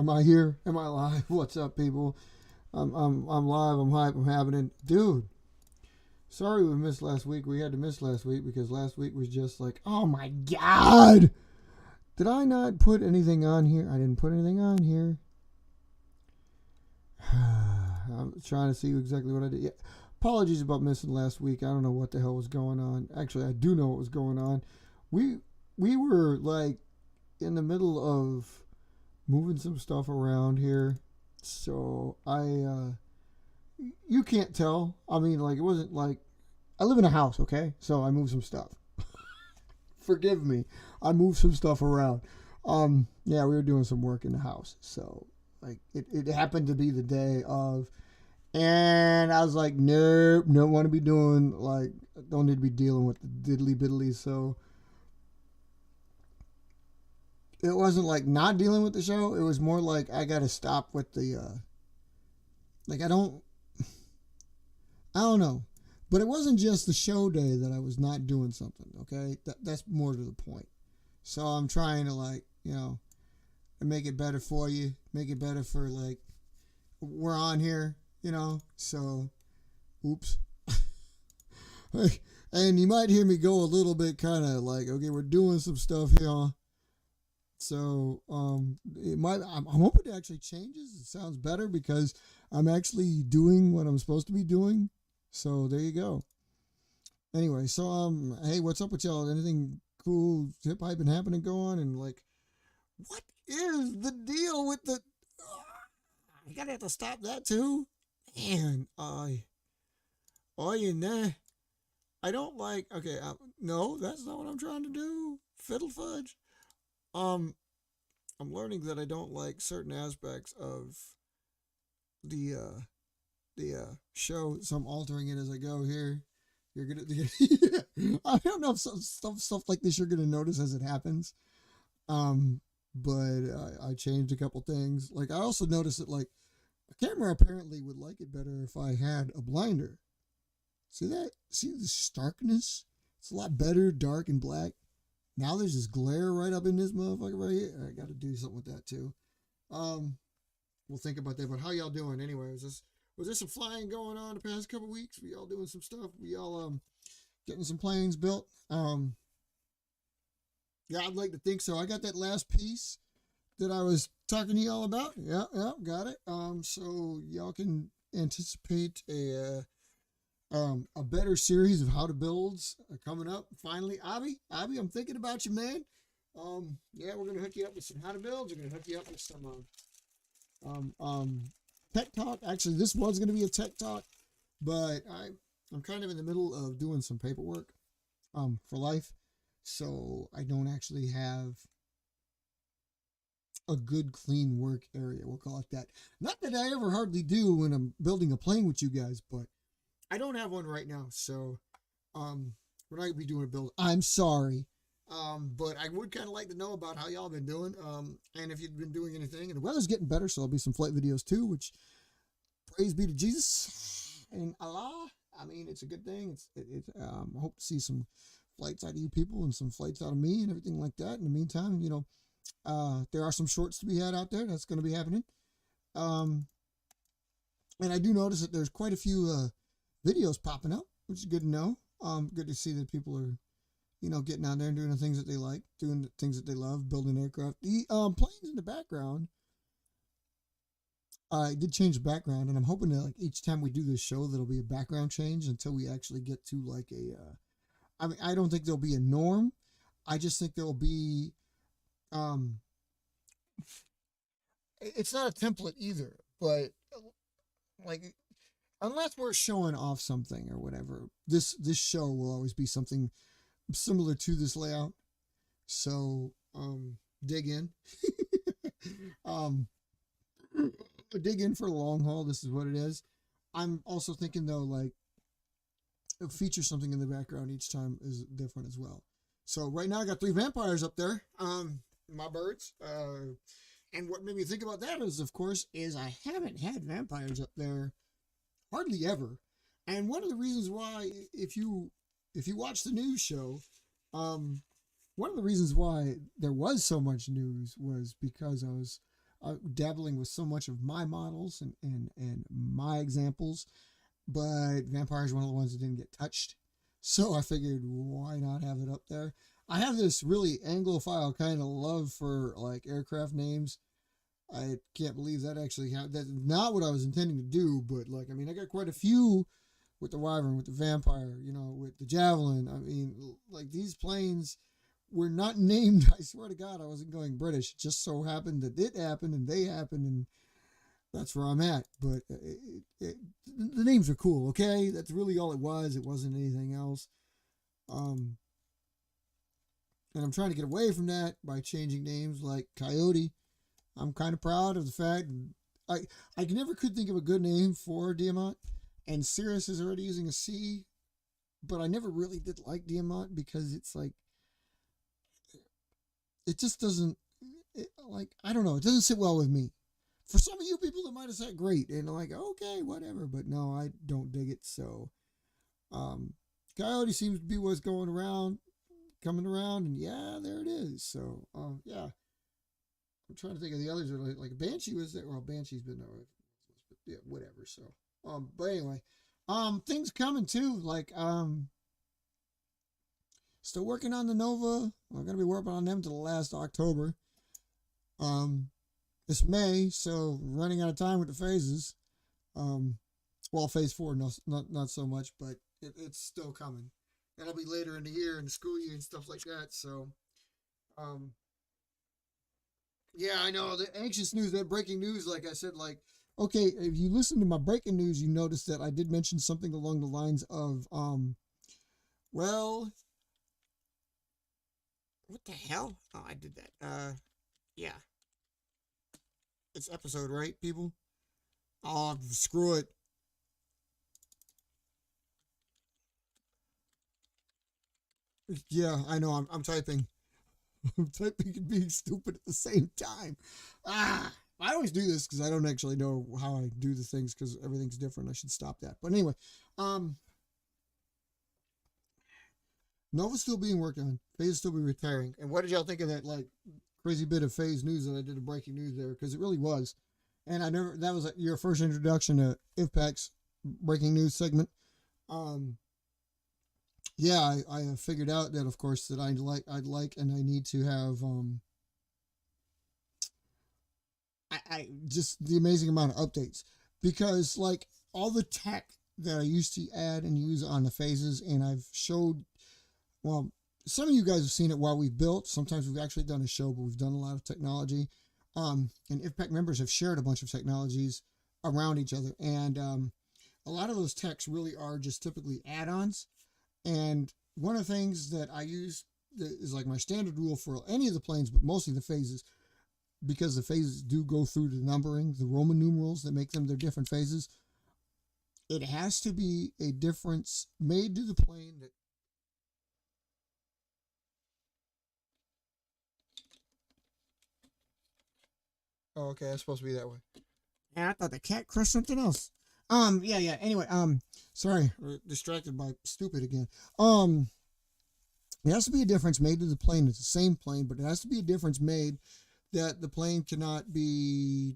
Am I here? Am I live? What's up, people? I'm live. I'm hype. I'm happening, dude. Sorry we missed last week. We had to miss last week because last week was just like, oh my god. Did I not put anything on here? I didn't put anything on here. I'm trying to see exactly what I did. Yeah. Apologies about missing last week. I don't know what the hell was going on. Actually, I do know what was going on. We we were like in the middle of moving some stuff around here. So you can't tell. I mean, like, it wasn't like I live in a house, okay? So I moved some stuff. Forgive me. I moved some stuff around. Yeah, we were doing some work in the house. So like it happened to be the day of, and I was like, nope, don't want to be doing, like, don't need to be dealing with the diddly biddly. So it wasn't like not dealing with the show. It was more like I got to stop with the like I don't know. But it wasn't just the show day that I was not doing something, okay? That's more to the point. So I'm trying to, like, make it better for you, make it better for, like, we're on here, So, oops. And you might hear me go a little bit kind of like, okay, we're doing some stuff here. So, it might, I'm hoping it actually changes. It sounds better because I'm actually doing what I'm supposed to be doing. So there you go. Anyway, so hey, what's up with y'all? Anything cool, hip hype and happening going? And like, what is the deal with the? You gotta have to stop that too, man. You know, I don't like. Okay, no, that's not what I'm trying to do. Fiddle fudge. Um, I'm learning that I don't like certain aspects of the show, so I'm altering it as I go here. You're gonna, I don't know if stuff like this you're gonna notice as it happens. But I changed a couple things. Like, I also noticed that, like, a camera apparently would like it better if I had a blinder. See that? See the starkness? It's a lot better, dark and black. Now there's this glare right up in this motherfucker right here. I got to do something with that too. We'll think about that. But how y'all doing anyway? Was there some flying going on the past couple weeks? We all doing some stuff. We all getting some planes built. Yeah, I'd like to think so. I got that last piece that I was talking to y'all about. Yeah, got it. So y'all can anticipate a better series of how to builds coming up. Finally, Abby, I'm thinking about you, man. Yeah, we're gonna hook you up with some how to builds. We're gonna hook you up with some tech talk. Actually, this was going to be a tech talk, but I'm kind of in the middle of doing some paperwork for life, so I don't actually have a good clean work area. We'll call it that. Not that I ever hardly do when I'm building a plane with you guys, but I don't have one right now, so we're not going to be doing a build. I'm sorry. But I would kind of like to know about how y'all been doing, and if you've been doing anything. And the weather's getting better, so there'll be some flight videos too, which, praise be to Jesus and Allah. I mean, it's a good thing. I hope to see some flights out of you people and some flights out of me and everything like that. In the meantime, there are some shorts to be had out there. That's going to be happening. And I do notice that there's quite a few videos popping up, which is good to know. Good to see that people are, getting out there and doing the things that they like, doing the things that they love, building aircraft. The planes in the background, I did change the background, and I'm hoping that, like, each time we do this show, there'll be a background change until we actually get to, like, I mean, I don't think there'll be a norm. I just think there'll be, it's not a template either, but, like, unless we're showing off something or whatever, this show will always be something similar to this layout. So dig in. Dig in for the long haul. This is what it is. I'm also thinking, though, like, feature something in the background each time is different as well. So right now I got 3 vampires up there, my birds, and what made me think about that is, of course, I haven't had vampires up there hardly ever. And one of the reasons why, if you watch the news show, one of the reasons why there was so much news was because I was dabbling with so much of my models and my examples, but vampire is one of the ones that didn't get touched. So I figured, why not have it up there? I have this really Anglophile kind of love for like aircraft names. I can't believe that actually happened. That's not what I was intending to do, but like, I mean, I got quite a few with the Wyvern, with the Vampire, with the Javelin. I mean, like these planes were not named. I swear to God, I wasn't going British. It just so happened that it happened and they happened, and that's where I'm at. But the names are cool, okay? That's really all it was. It wasn't anything else. Um, and I'm trying to get away from that by changing names like Coyote. I'm kind of proud of the fact I I never could think of a good name for Diamant, and Cirrus is already using a C, but I never really did like Diamant because it's like it just doesn't like I don't know, it doesn't sit well with me. For some of you people, it might have sat great, and I'm like, okay, whatever, but no, I don't dig it. So, um, Coyote seems to be what's going around, coming around, and yeah, there it is. So, yeah, I'm trying to think of the others. Are like Banshee was there. Well, Banshee's been there, yeah, whatever. So, but anyway, things coming too. Like, still working on the Nova. We're gonna be working on them to the last October. Um, it's May, so running out of time with the phases. Um, well, phase four, no, not so much, but it's still coming. That'll be later in the year, in the school year, and stuff like that. So, um, yeah, I know the anxious news, that breaking news. Like I said, like okay, if you listen to my breaking news, you notice that I did mention something along the lines of, well, what the hell? Oh, I did that. Yeah, it's episode, right, people? Oh, screw it. Yeah, I know. I'm typing. I'm typing and being stupid at the same time. I always do this because I don't actually know how I do the things because everything's different. I should stop that. But anyway, um, Nova's still being worked on. Phase is still be retiring. And what did y'all think of that like crazy bit of phase news that I did a breaking news there? Because it really was. And I never that was your first introduction to IVPAC's breaking news segment. Um, yeah, I have figured out that of course that I'd like and I need to have I just the amazing amount of updates because like all the tech that I used to add and use on the phases and I've showed well some of you guys have seen it while we've built. Sometimes we've actually done a show, but we've done a lot of technology. And IFPAC members have shared a bunch of technologies around each other, and a lot of those techs really are just typically add-ons. And one of the things that I use that is like my standard rule for any of the planes, but mostly the phases, because the phases do go through the numbering, the Roman numerals that make them their different phases. It has to be a difference made to the plane that. Oh, okay, that's supposed to be that way. Yeah, I thought the cat crushed something else. Yeah. Anyway, sorry, we're distracted by stupid again. Um, it has to be a difference made to the plane. It's the same plane, but it has to be a difference made that the plane cannot be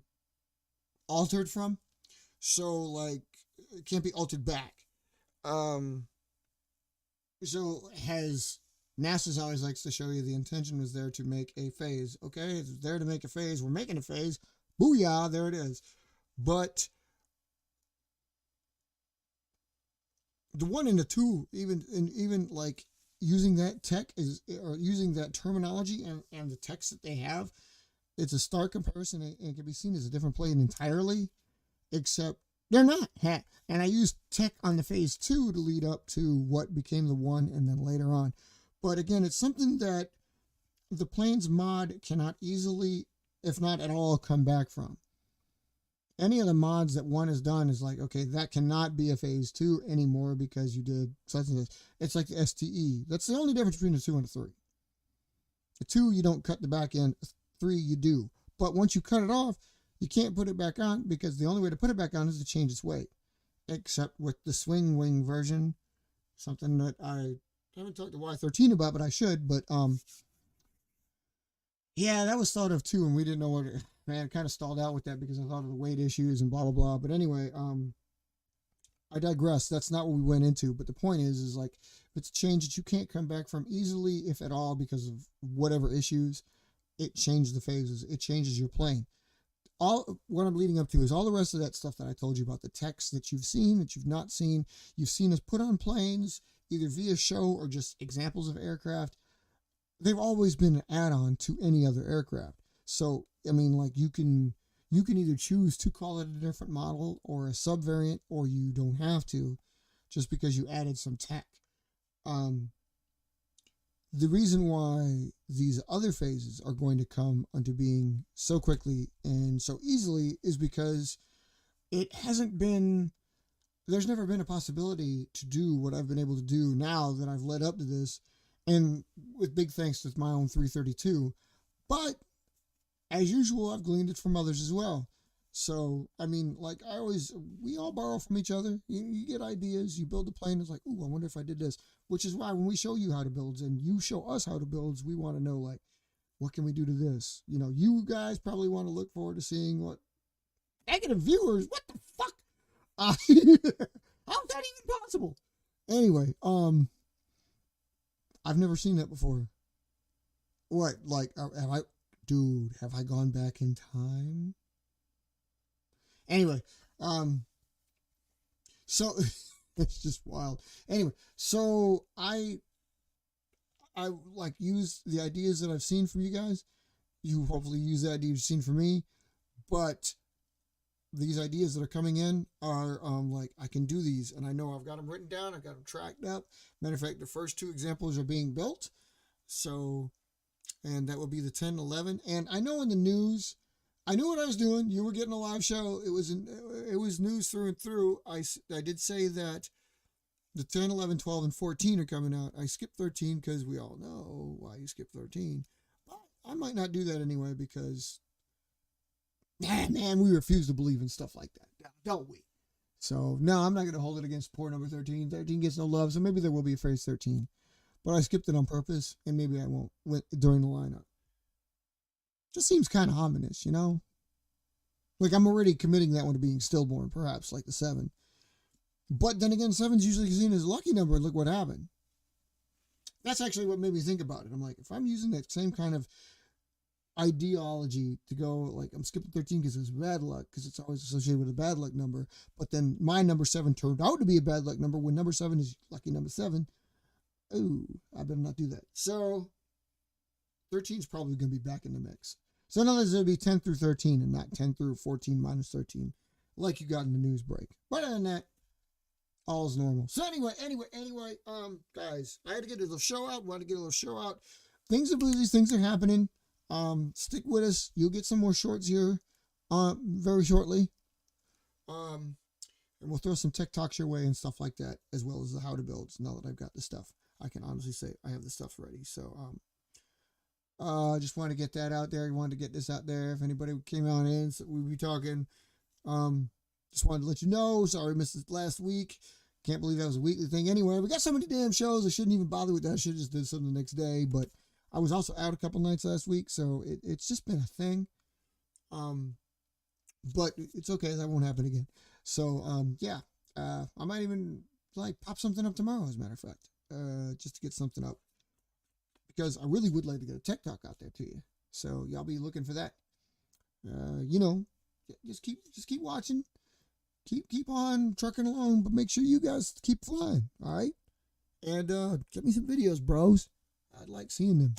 altered from. So, like, it can't be altered back. Um, so has NASA's always likes to show you the intention was there to make a phase. Okay, it's there to make a phase. We're making a phase. Booyah! There it is. But the one and the two, even like using that tech is or using that terminology and the text that they have, it's a stark comparison and can be seen as a different plane entirely, except they're not. And I used tech on the phase two to lead up to what became the one and then later on. But again, it's something that the plane's mod cannot easily, if not at all, come back from. Any of the mods that one has done is like, okay, that cannot be a phase two anymore because you did such and such. It's like the STE. That's the only difference between the two and the three. The two, you don't cut the back end. Three, you do. But once you cut it off, you can't put it back on because the only way to put it back on is to change its weight. Except with the swing wing version, something that I haven't talked to Y13 about, but I should. But yeah, that was thought of too, and we didn't know what man, kind of stalled out with that because I thought of the weight issues and blah blah blah. But anyway, I digress. That's not what we went into. But the point is like, if it's a change that you can't come back from easily, if at all, because of whatever issues, it changes the phases. It changes your plane. All what I'm leading up to is all the rest of that stuff that I told you about, the text that you've seen, that you've not seen. You've seen us put on planes, either via show or just examples of aircraft. They've always been an add-on to any other aircraft. So, I mean, like you can either choose to call it a different model or a subvariant, or you don't have to, just because you added some tech. The reason why these other phases are going to come into being so quickly and so easily is because it hasn't been, there's never been a possibility to do what I've been able to do now that I've led up to this, and with big thanks to my own 332. But as usual, I've gleaned it from others as well. So, I mean, like we all borrow from each other. You get ideas, you build a plane. It's like, ooh, I wonder if I did this, which is why when we show you how to build and you show us how to build, we want to know, like, what can we do to this? You know, you guys probably want to look forward to seeing what negative viewers, what the fuck? How's that even possible? Anyway, I've never seen that before. What, like, have I gone back in time? Anyway, so it's just wild. Anyway, so I like use the ideas that I've seen from you guys. You hopefully use the ideas you've seen from me, but these ideas that are coming in are like I can do these, and I know I've got them written down. I've got them tracked up. Matter of fact, the first two examples are being built. So, and that will be the 10, 11. And I know in the news, I knew what I was doing. You were getting a live show. It was news through and through. I did say that the 10, 11, 12, and 14 are coming out. I skipped 13 because we all know why you skipped 13. But I might not do that anyway because, man, we refuse to believe in stuff like that, don't we? So, no, I'm not going to hold it against poor number 13. 13 gets no love, so maybe there will be a phase 13. But I skipped it on purpose, and maybe I won't during the lineup. Just seems kind of ominous, you know? Like I'm already committing that one to being stillborn, perhaps, like the 7. But then again, 7's usually seen as a lucky number, and look what happened. That's actually what made me think about it. I'm like, if I'm using that same kind of ideology to go, like, I'm skipping 13 because it's bad luck, because it's always associated with a bad luck number, but then my number 7 turned out to be a bad luck number when number 7 is lucky number 7. Ooh, I better not do that. So 13 is probably going to be back in the mix. So in other words, it'll be 10 through 13 and not 10 through 14 minus 13, like you got in the news break. But other than that, all's normal. So anyway, guys, I had to get a little show out. Wanted to get a little show out. Things are busy. Things are happening. Stick with us. You'll get some more shorts here, very shortly. And we'll throw some tech talks your way and stuff like that, as well as the how to builds. Now that I've got the stuff, I can honestly say I have the stuff ready. So, I just wanted to get that out there. I wanted to get this out there. If anybody came on in, so we'll be talking. Just wanted to let you know. Sorry, I missed it last week. Can't believe that was a weekly thing. Anyway, we got so many damn shows. I shouldn't even bother with that. I should have just did something the next day. But I was also out a couple nights last week, so it's just been a thing. But it's okay. That won't happen again. So, yeah. I might even like pop something up tomorrow, as a matter of fact, just to get something up. Because I really would like to get a tech talk out there to you. So y'all be looking for that. You know, just keep watching. Keep on trucking along, but make sure you guys keep flying. All right. And get me some videos, bros. I'd like seeing them.